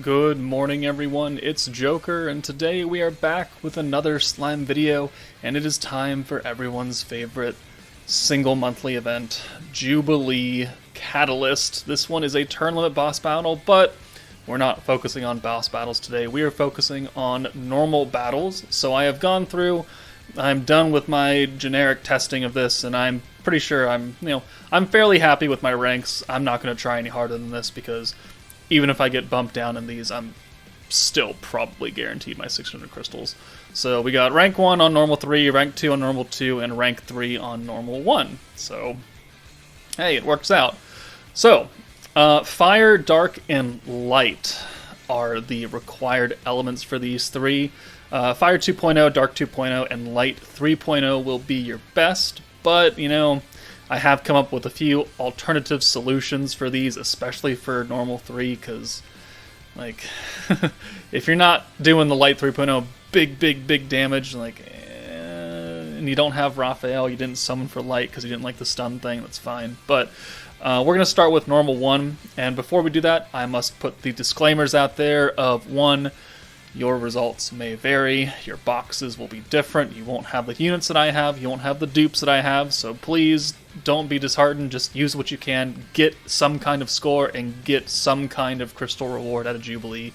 Good morning everyone, it's Joker, and today we are back with another slime video, and it is time for everyone's favorite single monthly event, Jubilee Catalyst. This one is a turn limit boss battle, but we're not focusing on boss battles today. We are focusing on normal battles. So I have gone through, I'm done with my generic testing of this, and I'm pretty sure I'm fairly happy with my ranks. I'm not going to try any harder than this because even if I get bumped down in these, I'm still probably guaranteed my 600 crystals. So we got rank 1 on normal 3, rank 2 on normal 2, and rank 3 on normal 1. So, hey, it works out. So, fire, dark, and light are the required elements for these three. Fire 2.0, dark 2.0, and light 3.0 will be your best, but, I have come up with a few alternative solutions for these, especially for normal 3, because, if you're not doing the light 3.0 big damage, and you don't have Raphael, you didn't summon for light because you didn't like the stun thing, that's fine. But we're going to start with normal 1, and before we do that, I must put the disclaimers out there of 1, your results may vary, your boxes will be different, you won't have the units that I have, you won't have the dupes that I have, so please don't be disheartened, just use what you can, get some kind of score, and get some kind of crystal reward out of Jubilee.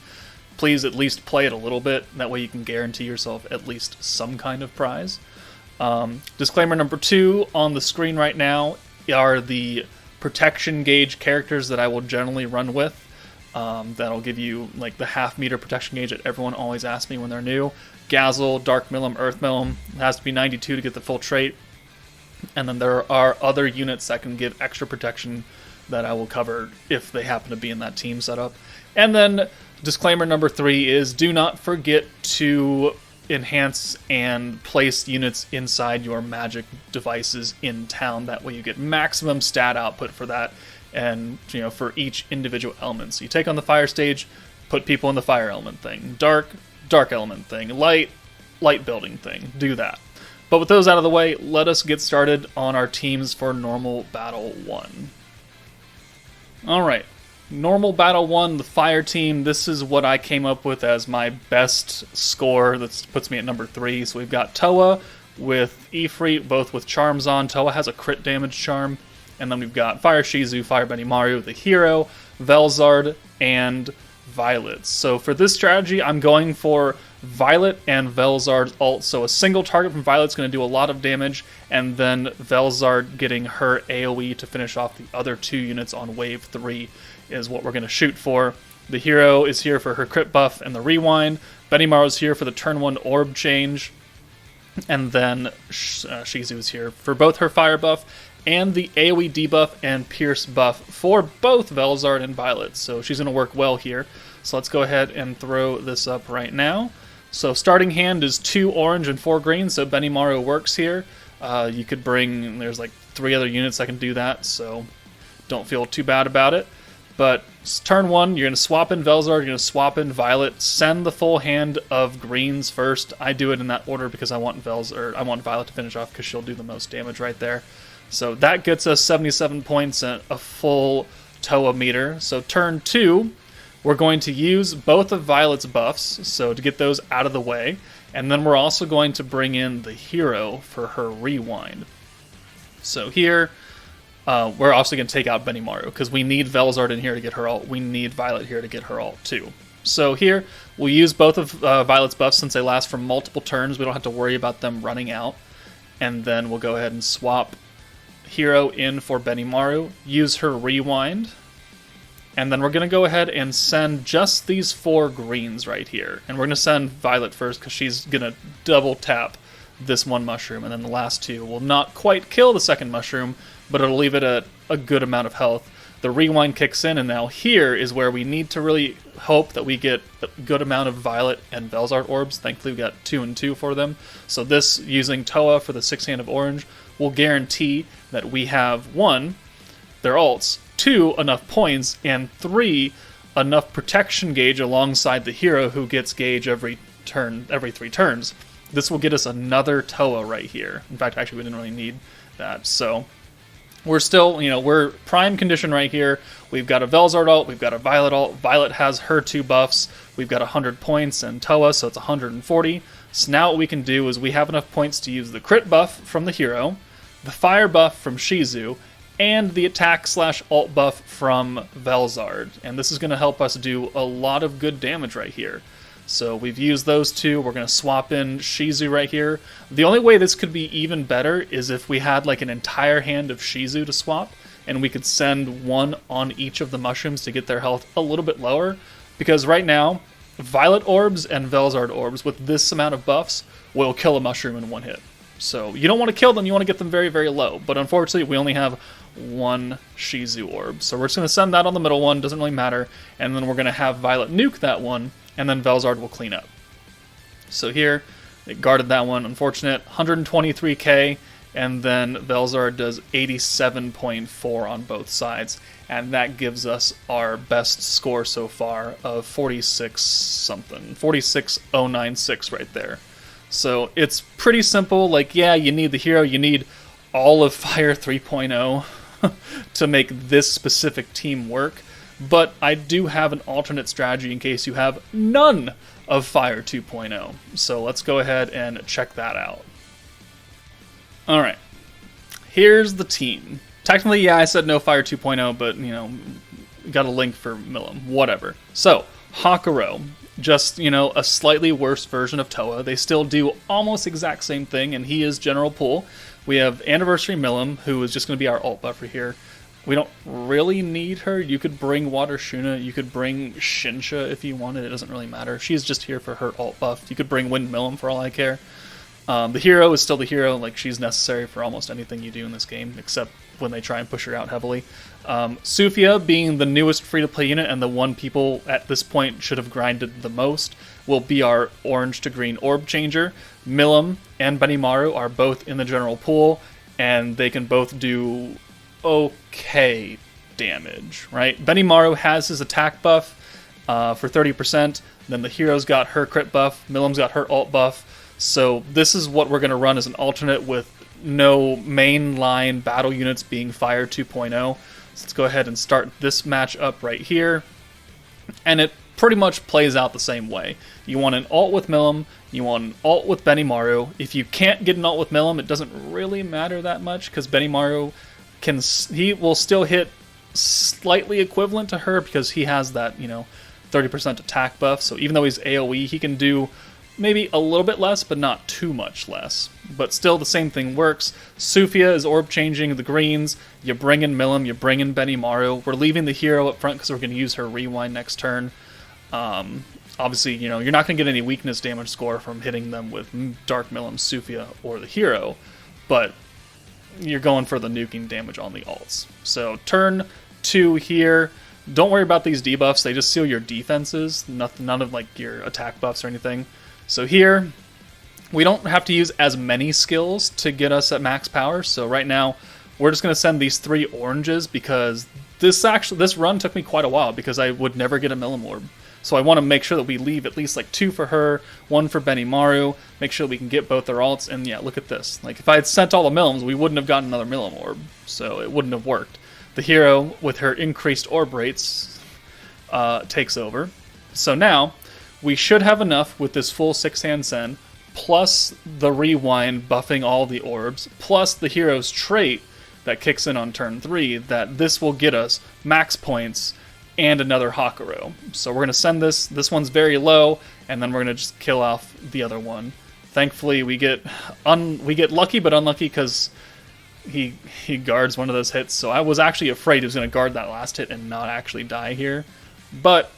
Please at least play it a little bit, that way you can guarantee yourself at least some kind of prize. Disclaimer number 2 on the screen right now are the protection gauge characters that I will generally run with. That'll give you the half-meter protection gauge that everyone always asks me when they're new. Gazel, Dark Millum, Earth Millum. It has to be 92 to get the full trait. And then there are other units that can give extra protection that I will cover if they happen to be in that team setup. And then disclaimer number 3 is do not forget to enhance and place units inside your magic devices in town. That way you get maximum stat output for that. And, for each individual element. So you take on the fire stage, put people in the fire element thing. Dark element thing. Light building thing. Do that. But with those out of the way, let us get started on our teams for Normal Battle 1. Alright. Normal Battle 1, the fire team. This is what I came up with as my best score. That puts me at number 3. So we've got Toa with Ifrit, both with charms on. Toa has a crit damage charm. And then we've got Fire Shizu, Fire Benimaru, the hero, Velzard, and Violet. So for this strategy, I'm going for Violet and Velzard's ult. So a single target from Violet's going to do a lot of damage, and then Velzard getting her AoE to finish off the other 2 units on wave 3 is what we're going to shoot for. The hero is here for her crit buff and the rewind. Benimaru's here for the turn 1 orb change. And then Shizu's here for both her fire buff and the AoE debuff and pierce buff for both Velzard and Violet. So she's going to work well here. So let's go ahead and throw this up right now. So starting hand is 2 orange and 4 green, so Benimaru works here. You could bring, there's 3 other units that can do that, so don't feel too bad about it. But turn 1, you're going to swap in Velzard, you're going to swap in Violet, send the full hand of greens first. I do it in that order because I want Violet to finish off because she'll do the most damage right there. So that gets us 77 points and a full Toa meter. So turn 2, we're going to use both of Violet's buffs, so to get those out of the way. And then we're also going to bring in the hero for her rewind. So here, we're also going to take out Benimaru, because we need Velzard in here to get her ult. We need Violet here to get her ult too. So here, we'll use both of Violet's buffs since they last for multiple turns. We don't have to worry about them running out. And then we'll go ahead and swap hero in for Benimaru, use her rewind, and then we're going to go ahead and send just these 4 greens right here. And we're going to send Violet first because she's going to double tap this 1 mushroom, and then the last 2 will not quite kill the second mushroom, but it'll leave it at a good amount of health. The rewind kicks in, and now here is where we need to really hope that we get a good amount of Violet and Velzard orbs. Thankfully we got 2 and 2 for them. So this, using Toa for the 6 hand of orange, will guarantee that we have 1, their ults, 2, enough points, and 3, enough protection gauge alongside the hero who gets gauge every 3 turns. This will get us another Toa right here. In fact, actually we didn't really need that. So we're still, we're prime condition right here. We've got a Velzard ult, we've got a Violet ult. Violet has her 2 buffs. We've got 100 points and Toa, so it's 140. So now what we can do is we have enough points to use the crit buff from the hero, the fire buff from Shizu, and the attack/ult buff from Velzard. And this is going to help us do a lot of good damage right here. So we've used those two. We're going to swap in Shizu right here. The only way this could be even better is if we had like an entire hand of Shizu to swap, and we could send one on each of the mushrooms to get their health a little bit lower. Because right now, Violet orbs and Velzard orbs with this amount of buffs will kill a mushroom in one hit. So you don't want to kill them, you want to get them very, very low. But unfortunately, we only have one Shizu orb. So we're just going to send that on the middle one, doesn't really matter. And then we're going to have Violet nuke that one, and then Velzard will clean up. So here, it guarded that one. Unfortunate, 123k, and then Velzard does 87.4 on both sides. And that gives us our best score so far of 46 something. 46,096 right there. So it's pretty simple. Like, yeah, you need the hero, you need all of Fire 3.0 to make this specific team work. But I do have an alternate strategy in case you have none of Fire 2.0. So let's go ahead and check that out. Alright, here's the team. Technically, yeah, I said no Fire 2.0, but, got a link for Milim, whatever. So, Hakuro, just, a slightly worse version of Toa. They still do almost exact same thing, and he is general pool. We have Anniversary Milim, who is just going to be our ult buffer here. We don't really need her. You could bring Water Shuna, you could bring Shinsha if you wanted, it doesn't really matter. She's just here for her ult buff. You could bring Wind Milim for all I care. The hero is still the hero, like she's necessary for almost anything you do in this game, except when they try and push her out heavily. Sufia, being the newest free-to-play unit and the one people at this point should have grinded the most, will be our orange to green orb changer. Milim and Benimaru are both in the general pool, and they can both do okay damage, right? Benimaru has his attack buff for 30%, then the hero's got her crit buff, Milim's got her ult buff, so this is what we're going to run as an alternate with no mainline battle units being Fire 2.0. So let's go ahead and start this match up right here. And it pretty much plays out the same way. You want an ult with Milim, you want an ult with Benimaru. If you can't get an ult with Milim, it doesn't really matter that much, because Benimaru he will still hit slightly equivalent to her because he has that, 30% attack buff. So even though he's AoE, he can do maybe a little bit less, but not too much less. But still, the same thing works. Sufia is orb changing the greens. You bring in Milim, you bring in Benimaru. We're leaving the hero up front because we're going to use her rewind next turn. Obviously, you're not going to get any weakness damage score from hitting them with Dark Milim, Sufia, or the hero, but you're going for the nuking damage on the ults. So turn 2 here. Don't worry about these debuffs. They just seal your defenses. None of like your attack buffs or anything. So here, we don't have to use as many skills to get us at max power. So right now, we're just going to send these 3 oranges because this run took me quite a while because I would never get a Milim orb. So I want to make sure that we leave at least like 2 for her, 1 for Benimaru, make sure we can get both their alts, and yeah, look at this. Like if I had sent all the Milims, we wouldn't have gotten another Milim orb, so it wouldn't have worked. The hero, with her increased orb rates, takes over. So now, we should have enough with this full 6-hand send, plus the rewind buffing all the orbs, plus the hero's trait that kicks in on turn 3, that this will get us max points and another Hakuro. So we're going to send this. This one's very low, and then we're going to just kill off the other one. Thankfully, we get lucky but unlucky because he guards one of those hits. So I was actually afraid he was going to guard that last hit and not actually die here. But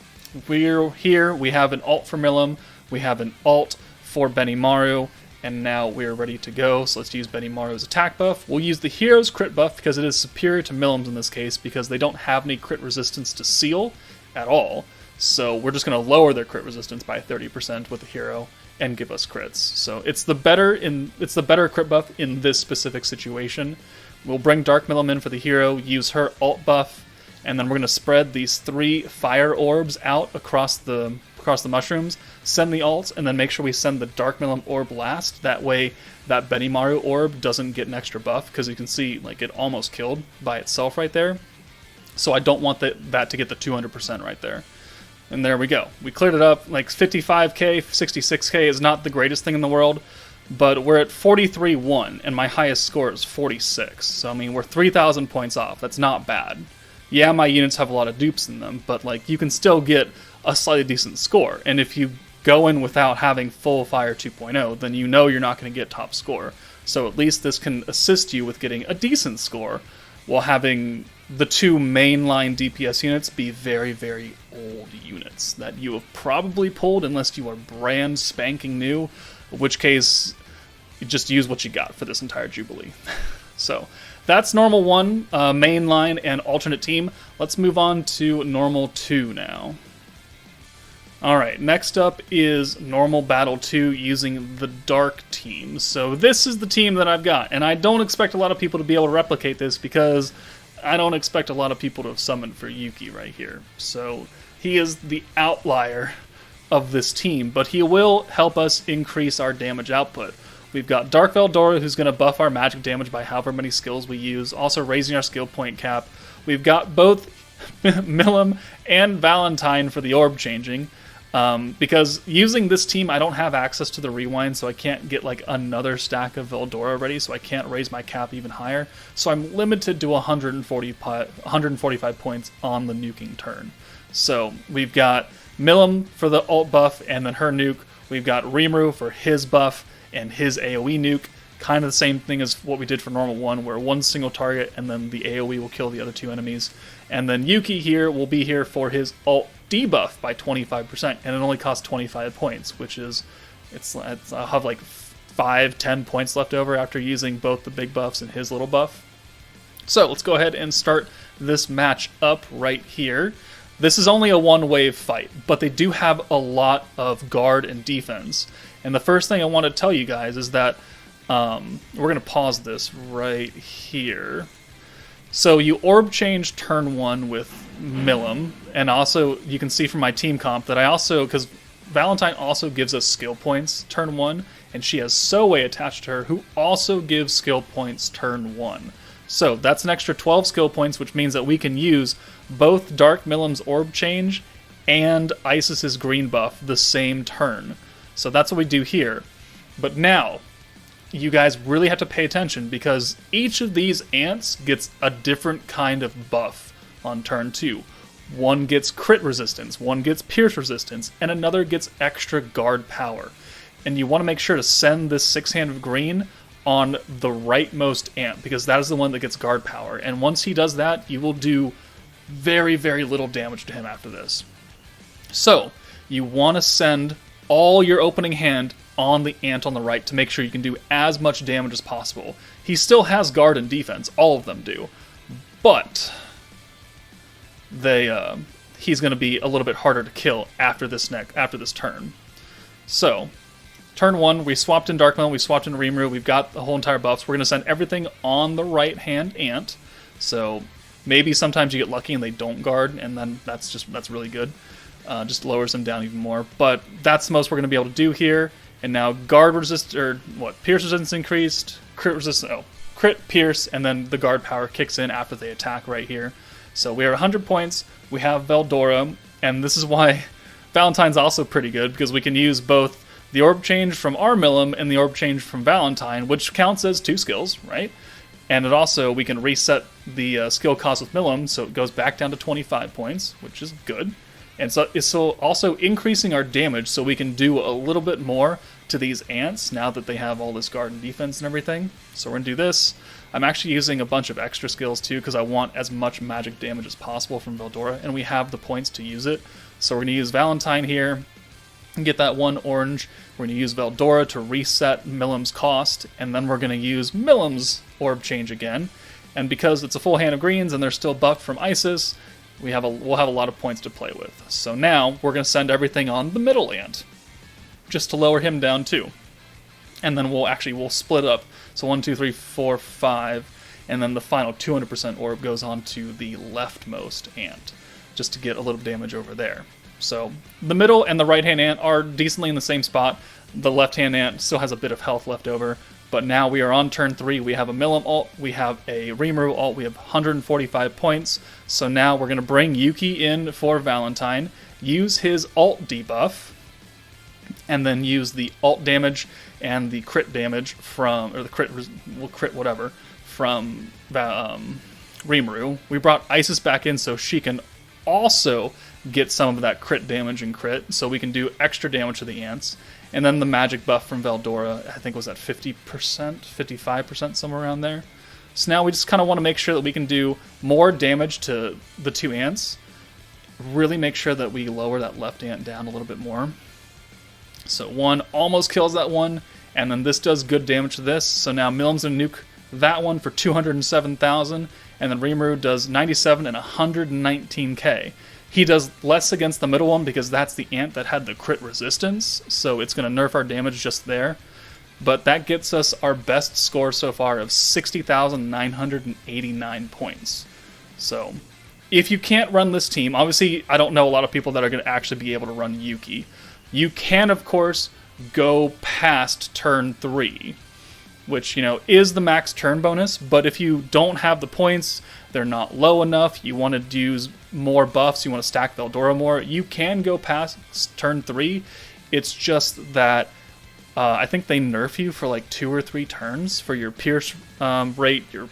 we're here. We have an ult for Milim. We have an ult for Benimaru. And now we're ready to go, so let's use Benimaru's attack buff. We'll use the hero's crit buff because it is superior to Milim's in this case because they don't have any crit resistance to seal at all. So we're just going to lower their crit resistance by 30% with the hero and give us crits. So it's the better crit buff in this specific situation. We'll bring Dark Milim in for the hero, use her ult buff, and then we're going to spread these 3 fire orbs out across the across the mushrooms, send the ult, and then make sure we send the Dark Milim orb last. That way that Benimaru orb doesn't get an extra buff, because you can see like it almost killed by itself right there. So I don't want that to get the 200% right there. And there we go. We cleared it up. Like 55k, 66k is not the greatest thing in the world, but we're at 43-1, and my highest score is 46. So, I mean, we're 3,000 points off. That's not bad. Yeah, my units have a lot of dupes in them, but, like, you can still get a slightly decent score. And if you go in without having full Fire 2.0, then you know you're not going to get top score. So at least this can assist you with getting a decent score while having the two mainline DPS units be very, very old units that you have probably pulled unless you are brand spanking new, in which case you just use what you got for this entire Jubilee. So that's normal 1, mainline and alternate team. Let's move on to normal 2 now. Alright, next up is normal battle 2 using the dark team. So this is the team that I've got, and I don't expect a lot of people to be able to replicate this because I don't expect a lot of people to have summoned for Yuuki right here. So he is the outlier of this team, but he will help us increase our damage output. We've got Dark Veldora, who's going to buff our magic damage by however many skills we use, also raising our skill point cap. We've got both Milim and Valentine for the orb changing, because using this team I don't have access to the rewind, so I can't get like another stack of Veldora ready, so I can't raise my cap even higher. So I'm limited to 145 points on the nuking turn. So we've got Milim for the ult buff and then her nuke. We've got Rimuru for his buff and his AoE nuke. Kind of the same thing as what we did for normal 1, where one single target and then the AoE will kill the other 2 enemies. And then Yuuki here will be here for his ult debuff by 25%, and it only costs 25 points, which is, I'll have like 5-10 points left over after using both the big buffs and his little buff. So let's go ahead and start this match up right here. This is only a one-wave fight, but they do have a lot of guard and defense. And the first thing I want to tell you guys is that we're going to pause this right here. So you orb change turn 1 with Milim, and also you can see from my team comp that I also, because Valentine also gives us skill points turn 1, and she has Soe attached to her, who also gives skill points turn 1. So that's an extra 12 skill points, which means that we can use both Dark Milim's orb change and Isis's green buff the same turn. So that's what we do here. But now, you guys really have to pay attention, because each of these ants gets a different kind of buff on turn 2. One gets crit resistance, one gets pierce resistance, and another gets extra guard power. And you want to make sure to send this 6-hand of green on the rightmost ant, because that is the one that gets guard power. And once he does that, you will do very, very little damage to him after this. So, you want to send all your opening hand on the ant on the right to make sure you can do as much damage as possible. He still has guard and defense, all of them do, but he's going to be a little bit harder to kill after this turn. So, turn 1, we swapped in Dark Milim, we swapped in Rimuru, we've got the whole entire buffs. We're going to send everything on the right-hand ant, so maybe sometimes you get lucky and they don't guard, and then that's really good. Just lowers them down even more, but that's the most we're going to be able to do here. And now guard resist, or what, pierce resistance increased, crit resistance, crit, pierce, and then the guard power kicks in after they attack right here. So we are 100 points, we have Veldora, and this is why Valentine's also pretty good, because we can use both the orb change from our Milim and the orb change from Valentine, which counts as 2 skills, right? And it also, we can reset the skill cost with Milim, so it goes back down to 25 points, which is good. And so it's also increasing our damage, so we can do a little bit more to these ants now that they have all this guard and defense and everything. So we're going to do this. I'm actually using a bunch of extra skills too, because I want as much magic damage as possible from Veldora, and we have the points to use it. So we're going to use Valentine here and get that 1 orange. We're going to use Veldora to reset Milim's cost, and then we're going to use Milim's orb change again. And because it's a full hand of greens and they're still buffed from Isis, we'll have a lot of points to play with. So now we're going to send everything on the middle ant, just to lower him down too. And then we'll split up. So 1, 2, 3, 4, 5, and then the final 200% orb goes on to the leftmost ant, just to get a little damage over there. So the middle and the right-hand ant are decently in the same spot. The left-hand ant still has a bit of health left over. But now we are on turn 3. We have a Milim ult, we have a Rimuru ult, we have 145 points. So now we're going to bring Yuuki in for Valentine, use his ult debuff, and then use the ult damage and the crit damage from, or the crit whatever, from Rimuru. We brought Isis back in so she can also get some of that crit damage and crit, so we can do extra damage to the ants. And then the magic buff from Veldora, I think was at 50%, 55%, somewhere around there. So now we just kind of want to make sure that we can do more damage to the 2 ants. Really make sure that we lower that left ant down a little bit more. So 1 almost kills that one, and then this does good damage to this. So now Milim's going to nuke that one for 207,000, and then Rimuru does 97 and 119k. He does less against the middle one because that's the ant that had the crit resistance, so it's going to nerf our damage just there. But that gets us our best score so far of 60,989 points. So if you can't run this team, obviously I don't know a lot of people that are going to actually be able to run Yuuki. You can, of course, go past turn 3, which, you know, is the max turn bonus, but if you don't have the points, they're not low enough, you want to use more buffs, you want to stack Veldora more, you can go past turn 3. It's just that I think they nerf you for like 2 or 3 turns for your pierce rate, your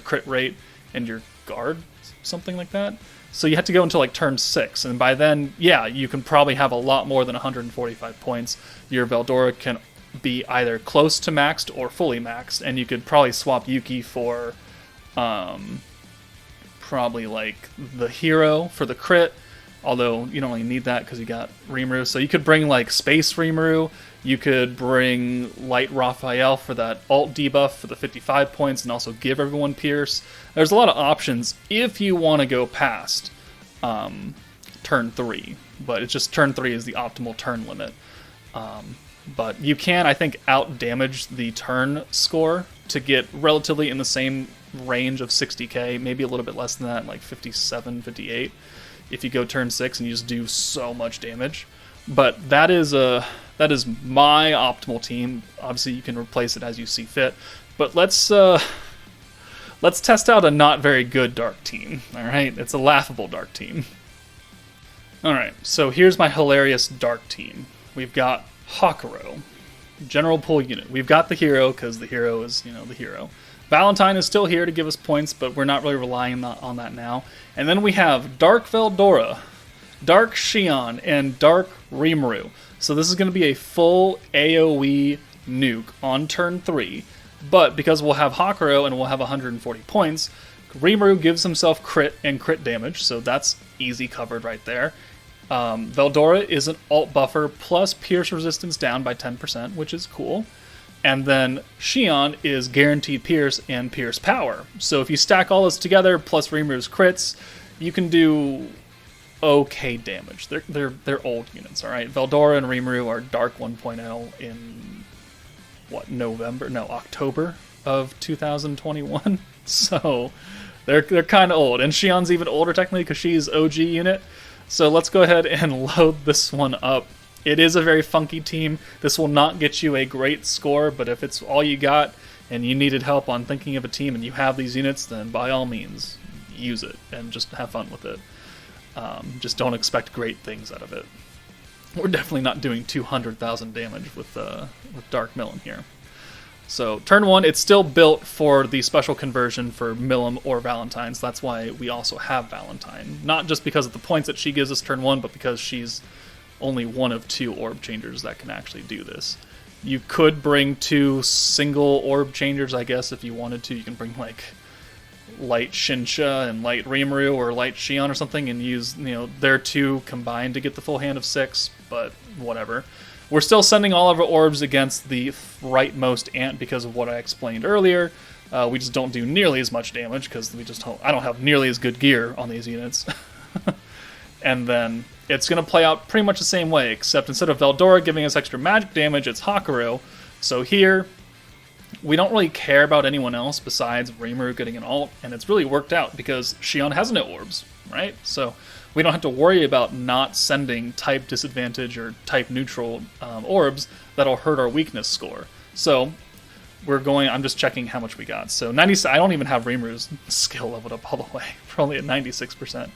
crit rate, and your guard, something like that. So you have to go until like turn 6, and by then, yeah, you can probably have a lot more than 145 points. Your Veldora can be either close to maxed or fully maxed, and you could probably swap Yuuki for probably like the hero for the crit, although you don't really need that because you got Rimuru. So you could bring like Space Rimuru, you could bring Light Raphael for that ult debuff for the 55 points and also give everyone Pierce. There's a lot of options if you want to go past turn 3, but it's just turn 3 is the optimal turn limit. But you can, I think, out-damage the turn score to get relatively in the same range of 60k, maybe a little bit less than that, like 57, 58, if you go turn 6 and you just do so much damage. But that is my optimal team. Obviously, you can replace it as you see fit. But let's test out a not very good dark team, alright? It's a laughable dark team. Alright, so here's my hilarious dark team. We've got Hakuro, general pull unit. We've got the hero because the hero is, you know, the hero. Valentine is still here to give us points, but we're not really relying on that now. And then we have Dark Veldora, Dark Xion, and Dark Rimuru. So this is going to be a full AoE nuke on turn 3. But because we'll have Hakuro and we'll have 140 points, Rimuru gives himself crit and crit damage, so that's easy covered right there. Veldora is an ult buffer plus pierce resistance down by 10%, which is cool. And then Xion is guaranteed pierce and pierce power. So if you stack all this together plus Rimuru's crits, you can do okay damage. They're old units, all right. Veldora and Rimuru are Dark 1.0 in October of 2021. So they're kind of old, and Xion's even older technically because she's OG unit. So let's go ahead and load this one up. It is a very funky team. This will not get you a great score, but if it's all you got and you needed help on thinking of a team and you have these units, then by all means, use it and just have fun with it. Just don't expect great things out of it. We're definitely not doing 200,000 damage with Dark Milim here. So turn 1, it's still built for the special conversion for Milim or Valentine, so that's why we also have Valentine. Not just because of the points that she gives us turn 1, but because she's only one of 2 orb changers that can actually do this. You could bring 2 single orb changers, I guess, if you wanted to. You can bring like Light Shinsha and Light Rimuru or Light Xion or something and use, you know, their 2 combined to get the full hand of 6, but whatever. We're still sending all of our orbs against the rightmost ant because of what I explained earlier. We just don't do nearly as much damage because I don't have nearly as good gear on these units. And then it's going to play out pretty much the same way, except instead of Veldora giving us extra magic damage, it's Hakuro. So here, we don't really care about anyone else besides Rimuru getting an ult, and it's really worked out because Xion has no orbs, right? So we don't have to worry about not sending type disadvantage or type neutral orbs that'll hurt our weakness score. So we're going, I'm just checking how much we got. So 90, I don't even have Rimuru's skill leveled up all the way. We're only at 96%.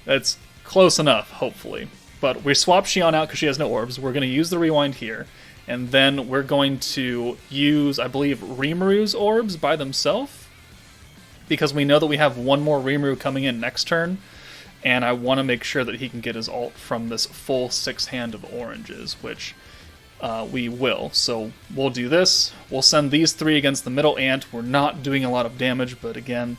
That's close enough, hopefully. But we swap Xion out because she has no orbs. We're going to use the rewind here. And then we're going to use, I believe, Rimuru's orbs by themselves. Because we know that we have one more Rimuru coming in next turn. And I want to make sure that he can get his ult from this full 6-hand of oranges, which we will. So we'll do this. We'll send these 3 against the middle ant. We're not doing a lot of damage, but again,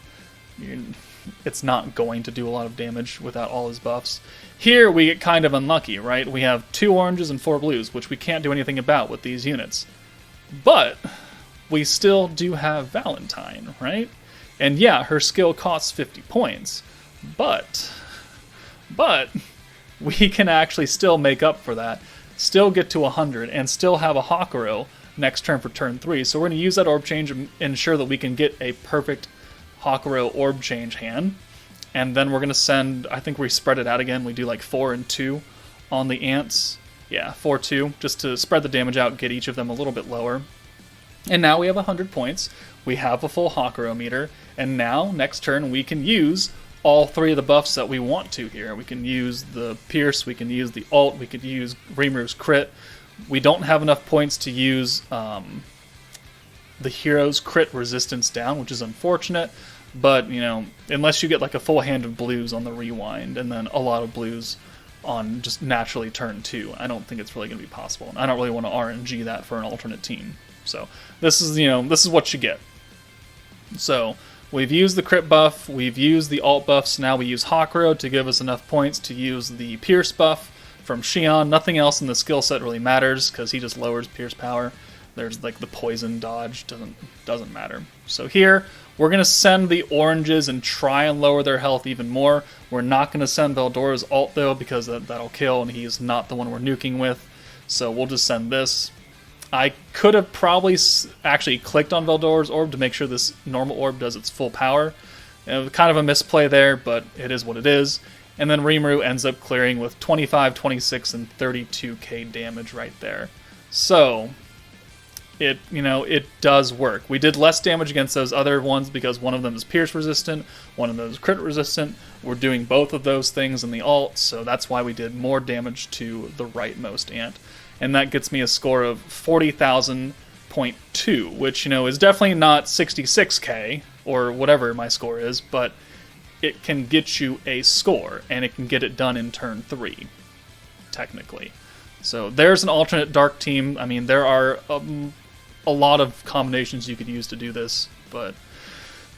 it's not going to do a lot of damage without all his buffs. Here we get kind of unlucky, right? We have 2 oranges and 4 blues, which we can't do anything about with these units. But we still do have Valentine, right? And yeah, her skill costs 50 points, but we can actually still make up for that, still get to 100, and still have a Hakuro next turn for turn 3. So we're going to use that orb change and ensure that we can get a perfect Hakuro orb change hand. And then we're going to send, I think we spread it out again. We do like 4 and 2 on the ants. Yeah, 4-2, just to spread the damage out, get each of them a little bit lower. And now we have 100 points. We have a full Hakuro meter. And now, next turn, we can use all 3 of the buffs that we want to here. We can use the Pierce, we can use the ult, we could use Rimuru's crit. We don't have enough points to use the hero's crit resistance down, which is unfortunate. But, you know, unless you get like a full hand of blues on the rewind and then a lot of blues on just naturally turn 2, I don't think it's really going to be possible. And I don't really want to RNG that for an alternate team. So this is, you know, this is what you get. So we've used the crit buff, we've used the alt buffs, now we use Hakuro to give us enough points to use the Pierce buff from Xion. Nothing else in the skill set really matters because he just lowers Pierce power. There's like the poison dodge, doesn't matter. So here, we're going to send the oranges and try and lower their health even more. We're not going to send Veldora's ult though because that'll kill and he's not the one we're nuking with. So we'll just send this. I could have probably actually clicked on Veldora's orb to make sure this normal orb does its full power. Kind of a misplay there, but it is what it is. And then Rimuru ends up clearing with 25, 26, and 32k damage right there. So it does work. We did less damage against those other ones because one of them is Pierce resistant, one of them is crit resistant. We're doing both of those things in the ult, so that's why we did more damage to the rightmost ant. And that gets me a score of 40,000.2, which, is definitely not 66k, or whatever my score is, but it can get you a score, and it can get it done in turn 3, technically. So there's an alternate dark team. I mean, there are a lot of combinations you could use to do this, but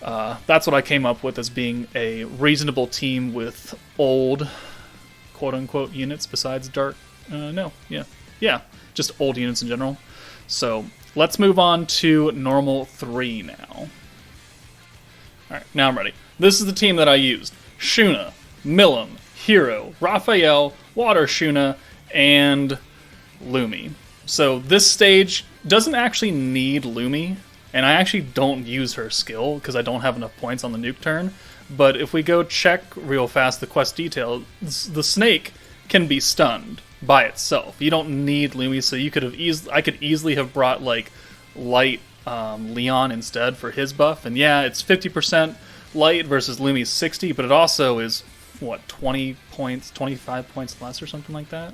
that's what I came up with as being a reasonable team with old, quote-unquote, units besides dark. Yeah, just old units in general. So let's move on to normal 3 now. Alright, now I'm ready. This is the team that I used. Shuna, Milim, Hero, Raphael, Water Shuna, and Lumi. So this stage doesn't actually need Lumi, and I actually don't use her skill because I don't have enough points on the nuke turn. But if we go check real fast the quest details, the snake can be stunned by itself. You don't need Lumi, so you could have I could easily have brought like light Leon instead for his buff. And yeah, it's 50% light versus Lumi's 60, but it also is what, 20 points, 25 points less or something like that.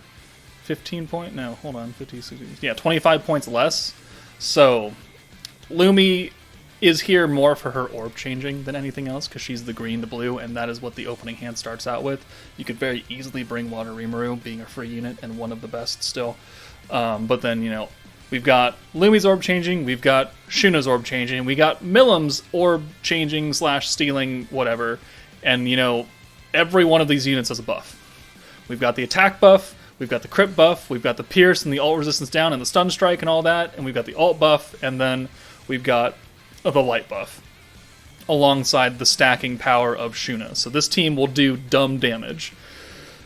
15 point? No, hold on, 50, 60. Yeah, 25 points less. So Lumi is here more for her orb changing than anything else because she's the green to blue, and that is what the opening hand starts out with. You could very easily bring Water Rimuru, being a free unit and one of the best still. But then, we've got Lumi's orb changing, we've got Shuna's orb changing, we got Milim's orb changing / stealing, whatever. And, every one of these units has a buff. We've got the attack buff, we've got the crit buff, we've got the pierce and the ult resistance down and the stun strike and all that, and we've got the ult buff, and then we've got the light buff alongside the stacking power of Shuna. So this team will do dumb damage.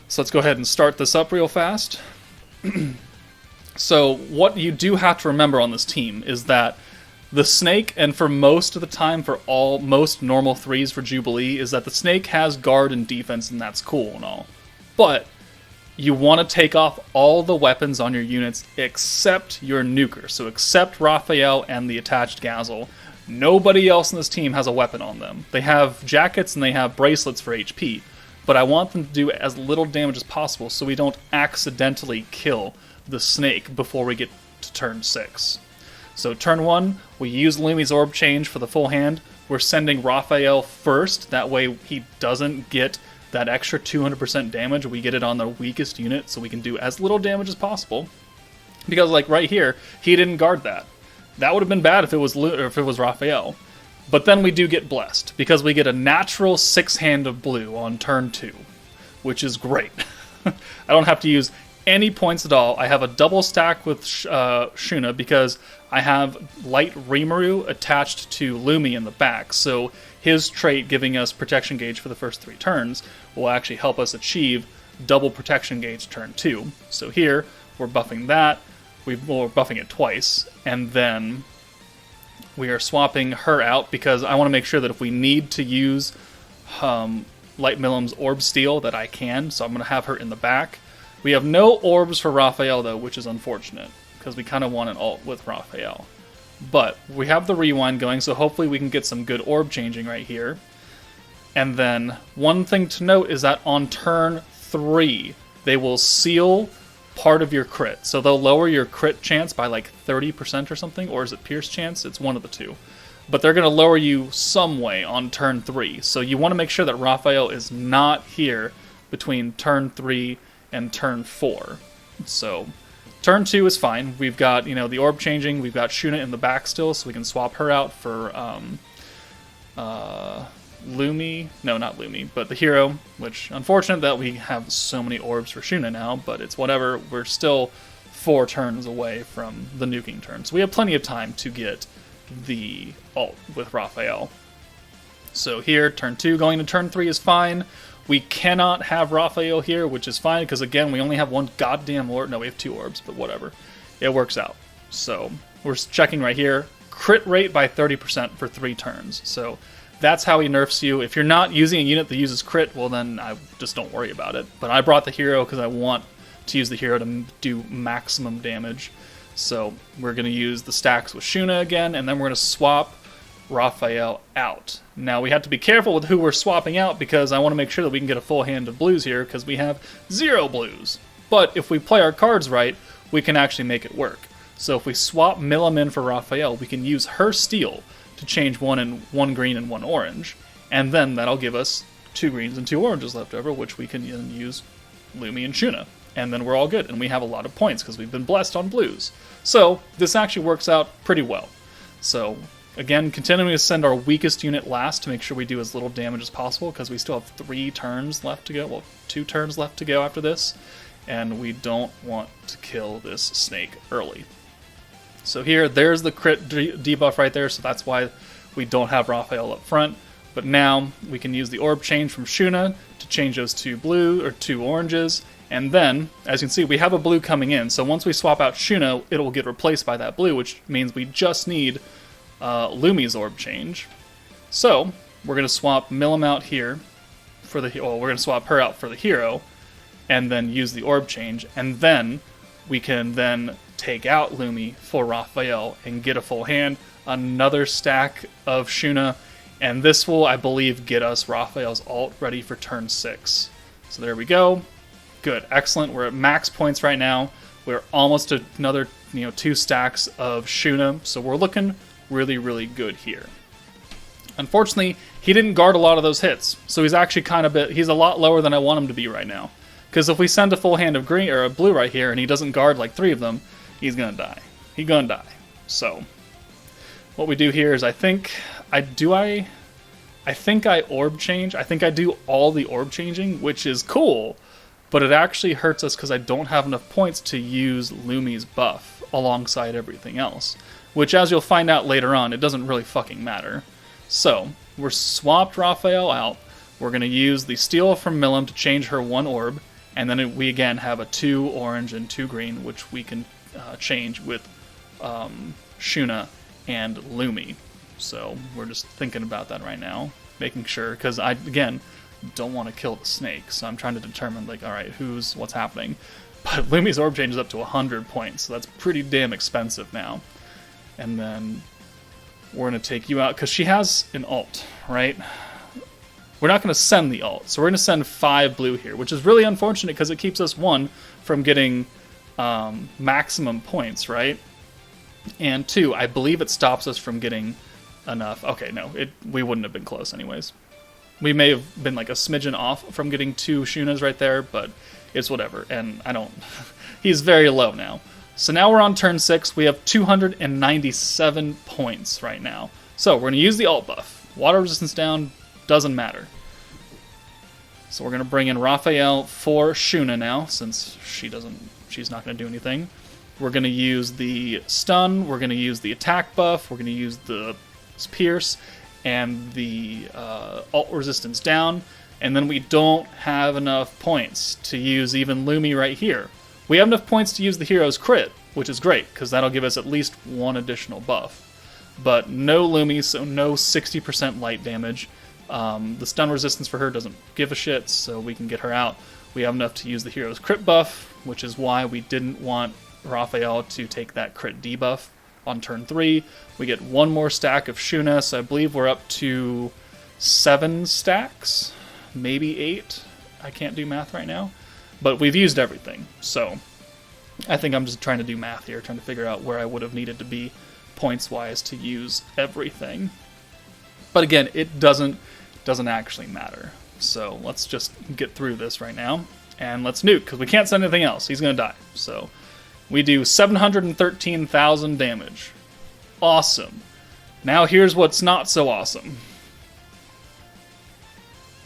So let's go ahead and start this up real fast. So what you do have to remember on this team is that the snake, and for most of the time for most normal 3s for JUBILEE, is that the snake has guard and defense, and that's cool and all. but you want to take off all the weapons on your units except your nuker. So except Raphael and the attached Gazel. Nobody else in this team has a weapon on them. They have jackets and they have bracelets for HP, but I want them to do as little damage as possible so we don't accidentally kill the snake before we get to turn 6. So turn 1, we use Lumi's Orb Change for the full hand. We're sending Raphael first, that way he doesn't get that extra 200% damage. We get it on the weakest unit so we can do as little damage as possible. Because like right here, he didn't guard that. That would have been bad if it was Raphael. But then we do get blessed, because we get a natural 6-hand of blue on turn 2, which is great. I don't have to use any points at all. I have a double stack with Shuna because I have Light Rimuru attached to Lumi in the back, so his trait giving us protection gauge for the first 3 turns will actually help us achieve double protection gauge turn 2. So here, we're buffing that, we're buffing it twice, and then we are swapping her out because I want to make sure that if we need to use Light Milim's Orb Steel, that I can, so I'm going to have her in the back. We have no orbs for Raphael, though, which is unfortunate, because we kind of want an ult with Raphael. But we have the rewind going, so hopefully we can get some good orb changing right here. And then one thing to note is that on turn 3, they will seal part of your crit. So they'll lower your crit chance by like 30% or something, or is it pierce chance? It's one of the two. But they're going to lower you some way on turn 3. So you want to make sure that Raphael is not here between turn 3 and turn 4. So turn 2 is fine. We've got, the orb changing. We've got Shuna in the back still, so we can swap her out for Lumi. No, not Lumi, but the hero, which, unfortunate that we have so many orbs for Shuna now, but it's whatever. We're still 4 turns away from the nuking turn, so we have plenty of time to get the ult with Raphael. So here, turn 2 going to turn 3 is fine. We cannot have Raphael here, which is fine, because again, we only have one goddamn orb. No, we have 2 orbs, but whatever. It works out. So we're checking right here. Crit rate by 30% for 3 turns. So that's how he nerfs you. If you're not using a unit that uses crit, well then I just don't worry about it. But I brought the hero because I want to use the hero to do maximum damage. So we're going to use the stacks with Shuna again, and then we're going to swap Raphael out. Now we have to be careful with who we're swapping out because I want to make sure that we can get a full hand of blues here because we have 0 blues. But if we play our cards right, we can actually make it work. So if we swap Milim in for Raphael, we can use her steel to change 1 green and 1 orange, and then that'll give us 2 greens and 2 oranges left over, which we can then use Lumi and Shuna. And then we're all good, and we have a lot of points because we've been blessed on blues. So this actually works out pretty well. So again, continuing to send our weakest unit last to make sure we do as little damage as possible because we still have 3 turns left to go. Well, 2 turns left to go after this, and we don't want to kill this snake early. So here, there's the crit debuff right there, so that's why we don't have Raphael up front. But now we can use the orb change from Shuna to change those 2 blue or 2 oranges. And then, as you can see, we have a blue coming in. So once we swap out Shuna, it will get replaced by that blue, which means we just need Lumi's orb change. So we're going to swap Milim out here for the we're going to swap her out for the hero, and then use the orb change, and then we can then take out Lumi for Raphael and get a full hand, another stack of Shuna, and this will, I believe, get us Raphael's ult ready for turn 6. So there we go. Good, excellent. We're at max points right now. We're almost at another 2 stacks of Shuna, so we're looking really, really good here. Unfortunately, he didn't guard a lot of those hits, so he's actually he's a lot lower than I want him to be right now. Because if we send a full hand of green or a blue right here and he doesn't guard like 3 of them, he's gonna die. He's gonna die. So what we do here is I think I orb change. I think I do all the orb changing, which is cool, but it actually hurts us because I don't have enough points to use Lumi's buff alongside everything else. Which, as you'll find out later on, it doesn't really fucking matter. So we're swapped Raphael out. We're gonna use the steel from Milim to change her 1 orb. And then we again have a 2 orange and 2 green, which we can change with Shuna and Lumi. So we're just thinking about that right now, making sure, because don't want to kill the snake. So I'm trying to determine, like, alright, what's happening. But Lumi's orb change is up to 100 points, so that's pretty damn expensive now. And then we're going to take you out, because she has an ult, right? We're not going to send the ult, so we're going to send 5 blue here, which is really unfortunate because it keeps us, 1, from getting maximum points, right? And 2, I believe it stops us from getting enough. Okay, no, we wouldn't have been close anyways. We may have been like a smidgen off from getting 2 Shunas right there, but it's whatever. And he's very low now. So now we're on turn 6. We have 297 points right now. So we're going to use the ult buff. Water resistance down, doesn't matter. So we're going to bring in Raphael for Shuna now, since she's not going to do anything. We're going to use the stun, we're going to use the attack buff, we're going to use the pierce, and the ult resistance down, and then we don't have enough points to use even Lumi right here. We have enough points to use the hero's crit, which is great, because that'll give us at least 1 additional buff. But no Lumi, so no 60% light damage. The stun resistance for her doesn't give a shit, so we can get her out. We have enough to use the hero's crit buff, which is why we didn't want Raphael to take that crit debuff on turn 3. We get 1 more stack of Shuna, so I believe we're up to 7 stacks, maybe 8. I can't do math right now, but we've used everything. So I think I'm just trying to do math here, trying to figure out where I would have needed to be points-wise to use everything. But again, it doesn't actually matter. So let's just get through this right now, and let's nuke, because we can't send anything else. He's going to die. So we do 713,000 damage. Awesome. Now here's what's not so awesome.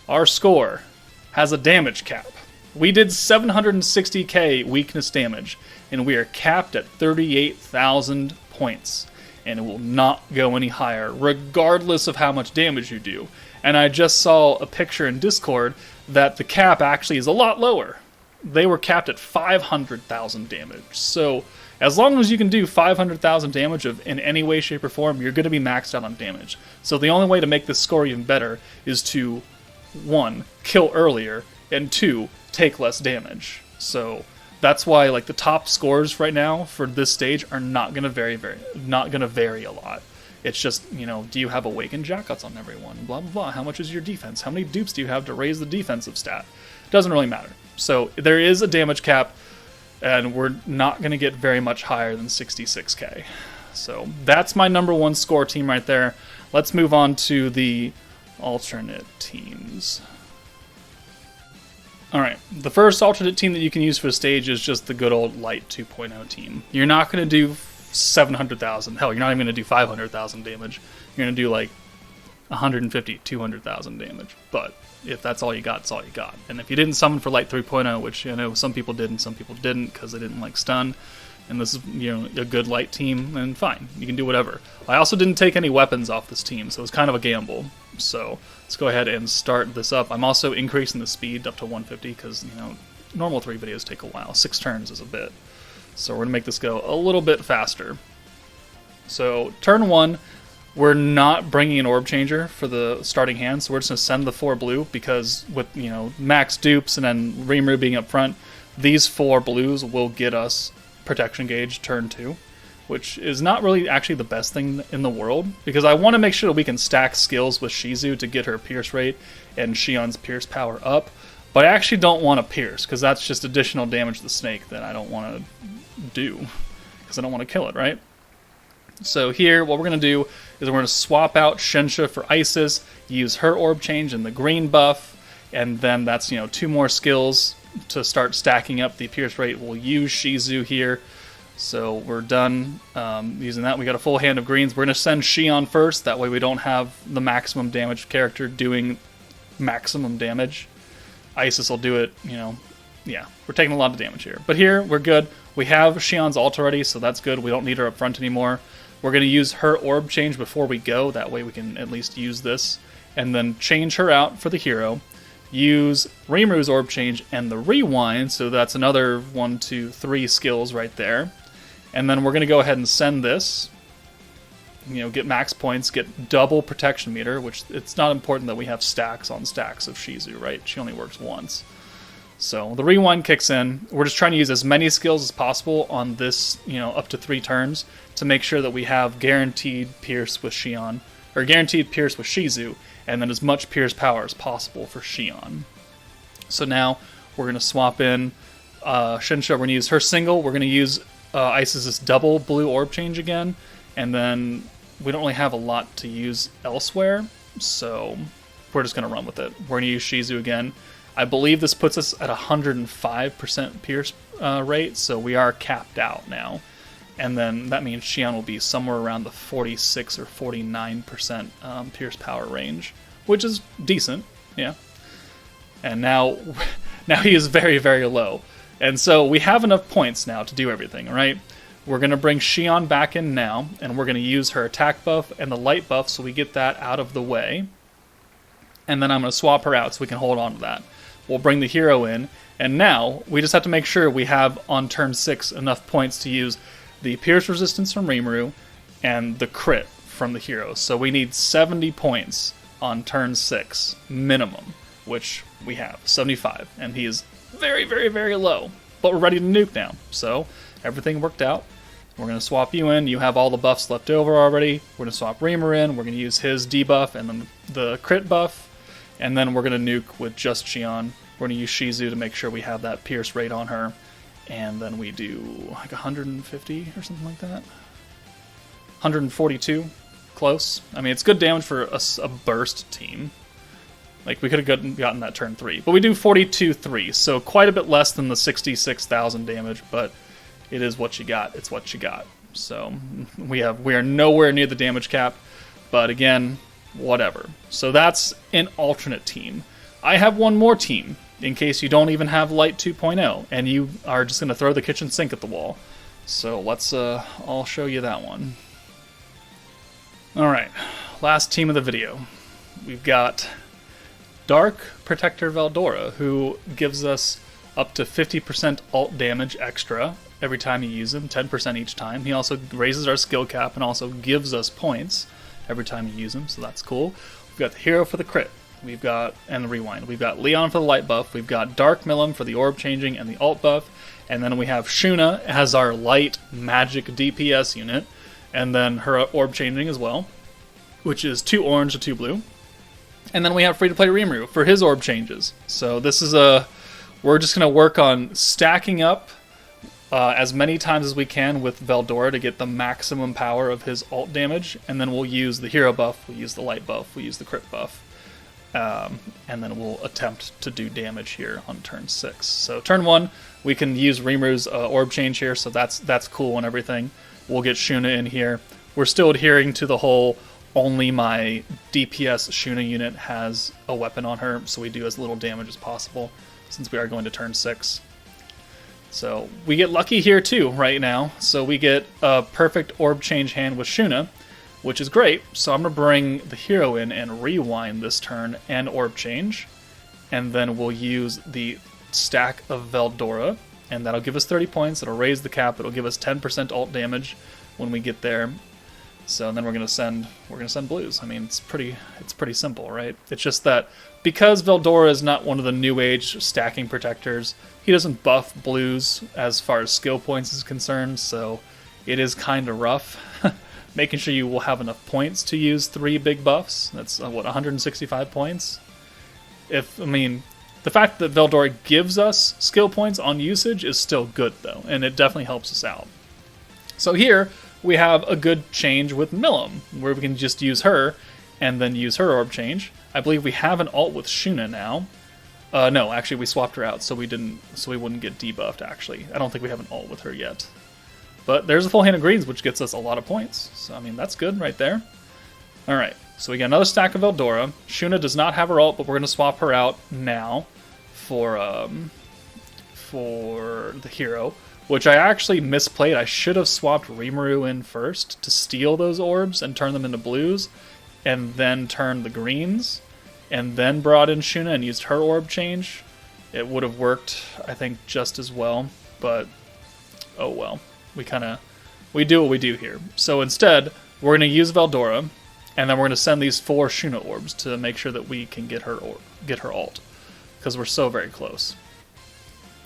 Our score has a damage cap. We did 760k weakness damage, and we are capped at 38,000 points. And it will not go any higher, regardless of how much damage you do. And I just saw a picture in Discord that the cap actually is a lot lower. They were capped at 500,000 damage. So as long as you can do 500,000 damage in any way, shape, or form, you're going to be maxed out on damage. So the only way to make this score even better is to, 1, kill earlier, and 2, take less damage. So that's why, like, the top scores right now for this stage are not going to vary a lot. It's just, do you have awakened jackets on everyone? Blah, blah, blah. How much is your defense? How many dupes do you have to raise the defensive stat? Doesn't really matter. So there is a damage cap, and we're not going to get very much higher than 66k. So that's my number 1 score team right there. Let's move on to the alternate teams. Alright, the first alternate team that you can use for the stage is just the good old Light 2.0 team. You're not going to do 700,000. Hell, you're not even going to do 500,000 damage. You're going to do like 150, 200,000 damage. But if that's all you got, it's all you got. And if you didn't summon for Light 3.0, which I know some people did and some people didn't because they didn't like stun, and this is a good light team, then fine, you can do whatever. I also didn't take any weapons off this team, so it was kind of a gamble. So let's go ahead and start this up. I'm also increasing the speed up to 150 because normal 3 videos take a while. 6 turns is a bit. So we're going to make this go a little bit faster. So turn 1, we're not bringing an orb changer for the starting hand, so we're just going to send the 4 blue because with max dupes and then Rimuru being up front, these 4 blues will get us protection gauge turn 2, which is not really actually the best thing in the world because I want to make sure that we can stack skills with Shizu to get her pierce rate and Shion's pierce power up. But I actually don't want to pierce because that's just additional damage to the snake that I don't want to do because I don't want to kill it, right? So here, what we're going to do is we're going to swap out Shensha for Isis, use her orb change and the green buff, and then that's 2 more skills to start stacking up the pierce rate. We'll use Shizu here. So we're done using that. We got a full hand of greens. We're going to send Shion first. That way we don't have the maximum damage character doing maximum damage. Isis will do it, yeah, we're taking a lot of damage here. But here, we're good. We have Shion's ult already, so that's good. We don't need her up front anymore. We're going to use her orb change before we go. That way we can at least use this. And then change her out for the hero. Use Rimuru's orb change and the rewind, so that's another 1, 2, 3 skills right there. And then we're going to go ahead and send this. get max points, get double protection meter, which it's not important that we have stacks on stacks of Shizu, right? She only works once. So the rewind kicks in. We're just trying to use as many skills as possible on this, up to 3 turns to make sure that we have guaranteed Pierce with Shion, or guaranteed Pierce with Shizu, and then as much Pierce power as possible for Shion. So now we're going to swap in Shinsha. We're going to use her single. We're going to use Isis' double blue orb change again, and then we don't really have a lot to use elsewhere, so we're just going to run with it. We're going to use Shizu again. I believe this puts us at 105% Pierce rate, so we are capped out now. And then that means Shion will be somewhere around the 46 or 49% Pierce power range, which is decent, yeah. And now he is very, very low. And so we have enough points now to do everything, right? We're going to bring Shion back in now, and we're going to use her attack buff and the light buff so we get that out of the way. And then I'm going to swap her out so we can hold on to that. We'll bring the hero in, and now we just have to make sure we have on turn 6 enough points to use the Pierce resistance from Rimuru and the crit from the hero. So we need 70 points on turn 6 minimum, which we have 75, and he is very, very, very low. But we're ready to nuke now, so everything worked out. We're going to swap you in. You have all the buffs left over already. We're going to swap Rimuru in. We're going to use his debuff and then the crit buff. And then we're going to nuke with just Shion. We're going to use Shizu to make sure we have that Pierce rate on her. And then we do like 150 or something like that. 142. Close. I mean, it's good damage for a burst team. Like, we could have gotten that turn 3. But we do 42-3, so quite a bit less than the 66,000 damage, but it is what you got. It's what you got. So we are nowhere near the damage cap, but again, whatever. So that's an alternate team. I have one more team, in case you don't even have Light 2.0, and you are just going to throw the kitchen sink at the wall. So let's, I'll show you that one. Alright, last team of the video. We've got Dark Protector Veldora, who gives us up to 50% ult damage extra every time you use him, 10% each time. He also raises our skill cap and also gives us points every time you use him, so that's cool. We've got the hero for the crit, and the rewind. We've got Leon for the light buff, we've got Dark Milim for the orb changing and the ult buff, and then we have Shuna as our light magic DPS unit, and then her orb changing as well, which is 2 orange to 2 blue. And then we have free-to-play Rimuru for his orb changes. So this is we're just going to work on stacking up as many times as we can with Veldora to get the maximum power of his ult damage, and then we'll use the hero buff, we'll use the light buff, we'll use the crit buff, and then we'll attempt to do damage here on turn 6. So turn 1, we can use Rimuru's orb change here, so that's cool and everything. We'll get Shuna in here. We're still adhering to the whole only my DPS Shuna unit has a weapon on her, so we do as little damage as possible, since we are going to turn 6. So we get lucky here too right now, so we get a perfect orb change hand with Shuna, which is great. So I'm going to bring the hero in and rewind this turn and orb change, and then we'll use the stack of Veldora, and that'll give us 30 points, it'll raise the cap, it'll give us 10% ult damage when we get there. So then we're gonna send blues. I mean, it's pretty simple, right? It's just that because Veldora is not one of the new age stacking protectors, he doesn't buff blues as far as skill points is concerned. So it is kind of rough making sure you will have enough points to use 3 big buffs. That's what, 165 points. The fact that Veldora gives us skill points on usage is still good though, and it definitely helps us out. So here we have a good change with Milim, where we can just use her, and then use her orb change. I believe we have an ult with Shuna now. No, actually we swapped her out, so we wouldn't get debuffed, actually. I don't think we have an ult with her yet. But there's a full hand of greens, which gets us a lot of points. So, I mean, that's good right there. Alright, so we got another stack of Veldora. Shuna does not have her ult, but we're going to swap her out now for the hero, which I actually misplayed. I should have swapped Rimuru in first to steal those orbs and turn them into blues, and then turn the greens, and then brought in Shuna and used her orb change. It would have worked, I think, just as well, but oh well. We kind of we do what we do here. So instead, we're going to use Veldora, and then we're going to send these 4 Shuna orbs to make sure that we can get her ult, because we're so very close.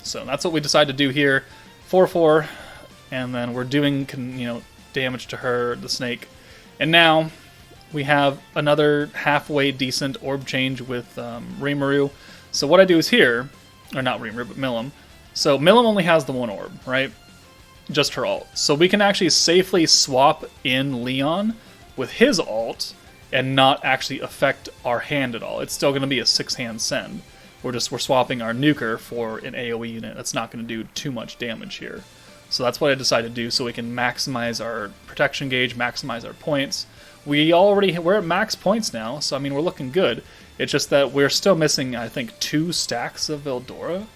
So that's what we decide to do here. 4/4, and then we're doing damage to her, the snake. And now we have another halfway decent orb change with Rimuru. So what I do is here, or not Rimuru, but Milim. So Milim only has the 1 orb, right? Just her ult. So we can actually safely swap in Leon with his ult and not actually affect our hand at all. It's still going to be a 6-hand send. We're swapping our nuker for an AoE unit that's not going to do too much damage here. So that's what I decided to do, so we can maximize our protection gauge, maximize our points. We're at max points now, so I mean we're looking good. It's just that we're still missing, I think, 2 stacks of Veldora,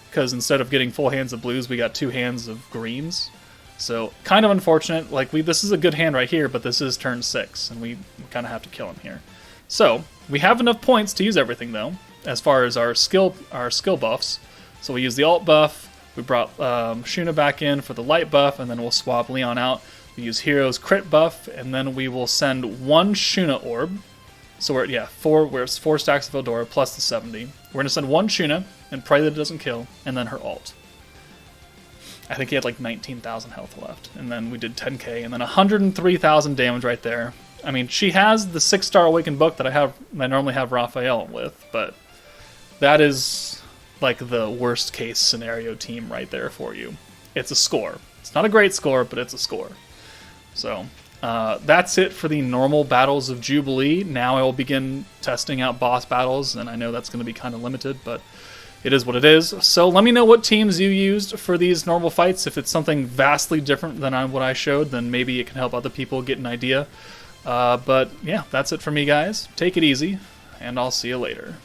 because instead of getting full hands of blues, we got 2 hands of greens. So kind of unfortunate. Like this is a good hand right here, but this is turn 6, and we kind of have to kill him here. So we have enough points to use everything though, as far as our skill buffs. So we use the alt buff. We brought Shuna back in for the light buff, and then we'll swap Leon out. We use Hero's crit buff, and then we will send 1 Shuna orb. So we're at 4 stacks of Veldora plus the 70. We're gonna send 1 Shuna and pray that it doesn't kill, and then her ult. I think he had like 19,000 health left, and then we did 10k, and then 103,000 damage right there. I mean, she has the 6-star Awakened Book that I normally have Raphael with, but that is like the worst case scenario team right there for you. It's a score. It's not a great score, but it's a score. So that's it for the normal battles of Jubilee. Now I will begin testing out boss battles, and I know that's going to be kind of limited, but it is what it is. So let me know what teams you used for these normal fights. If it's something vastly different than what I showed, then maybe it can help other people get an idea. But yeah, that's it for me, guys. Take it easy, and I'll see you later.